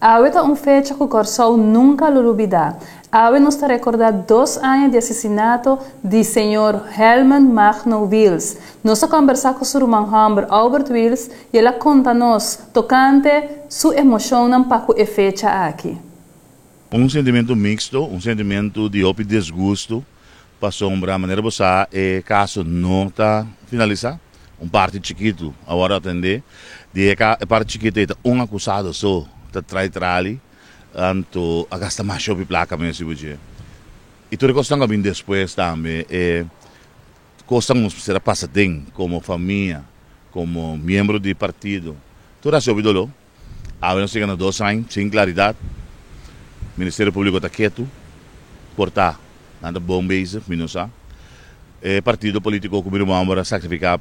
Ahorita uma fecha que o Corsol nunca lo olvidará. Ahora nos está recordando 2 anos de assassinato de senhor Helman Magno Wils. Nós conversamos com o irmão Humber Albert Wils e ela conta-nos tocante sua emoção para a fecha aqui. Sentimento mixto, sentimento de desgosto, para sombra a maneira bossa é caso não está finalizado. Parte chiquito, agora atender, de parte chiquita é acusado só, está trali, anto a gastar mais show placa mesmo se e tudo que estão vindo depois também é costamos ser passatem como família, como membro de partido. Tudo isso ouvido lo. Agora nós chegamos 2 anos sem claridade. O Ministério Público está quieto, portar nada bom base, minusa. Partido político que o irmão para sacrificar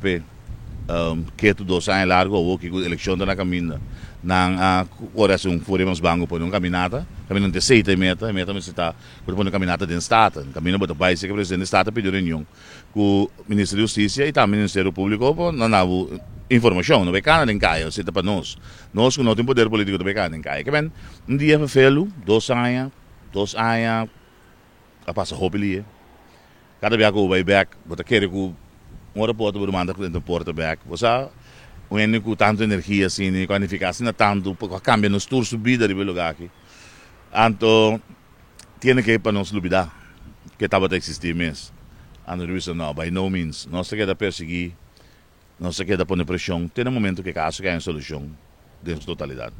quieto 2 anos largo ou que a eleição está na caminha. Nang oração foremos bango por caminhada de 7 meta mas está por uma caminhada de estado caminho para o país que o presidente do estado pediu reunião com o ministro da Justiça e também o Ministério Público para não informação não vai cá nem caia se para nós que não tem poder político também cá nem caia que bem dia para felo 2 anos a passa hobby cada vez que eu vai back bota querer que um repórter por mandar para porta back você when com tanta energia assim, qualificação não tanto, porque cambia nos tour subida de lugar aqui. Então, tem que ir para nós lutar, que estava a existir mesmo. Antes não, by no means, nós quer perseguir, nós quer pôr pressão, tem um momento que caso que há uma solução de totalidade.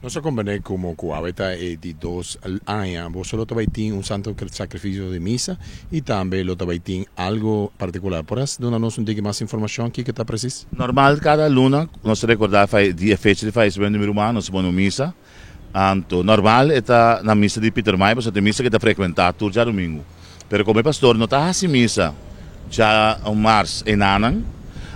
Nós acompanhamos como que a de 2 anos, você só vai ter santo sacrifício de missa e também vai ter algo particular. Por isso, dona-nos mais informação aqui que está preciso. Normal, cada luna, nós recordamos dia fecha de faz bem número humano, nós vamos missa. Então, normal está na missa de Peter Mai, porque tem missa que está frequentada todo dia domingo. Mas como pastor, não está assim missa já em março e nanang.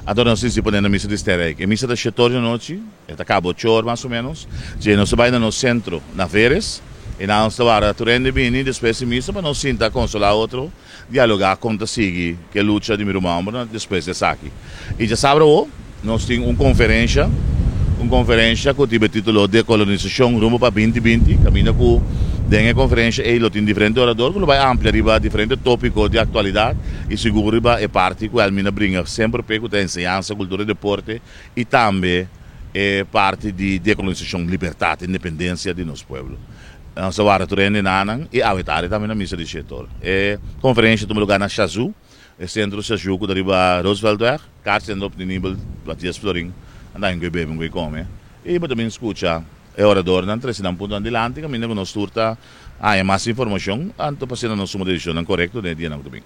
Agora nós estamos na missa de Sterek. A missa da 7 da noite, acaba 8 horas mais ou menos. Já nós vamos no centro, na Veres, e nós estamos a turende bem, depois da missa, para nós sentar consolar outro, dialogar com a Sigi, que é a luta de meu irmão, depois dessa aqui. E já sabe, nós temos uma conferência com o título Decolonização rumo para 2020, caminho com a conferência e ele tem diferentes oradores, que vai ampliar diferentes tópicos de atualidade e seguro é parte que ele brinca sempre pego da ensinança, cultura e deporte e também é parte de decolonização, liberdade, independência de nosso povo. Nós vamos turende nanan e avitar também na missa de setor. É conferência do lugar na Chazu, é centro Chazu que deriva Roosevelt Weg, carta sendo de nível Matias Florin, andar em bebe, em come e também escuta é orador, não traz um ponto adiante, caminho com nós turta, há mais informação, antes para ser a nossa decisão correta de dia não domingo.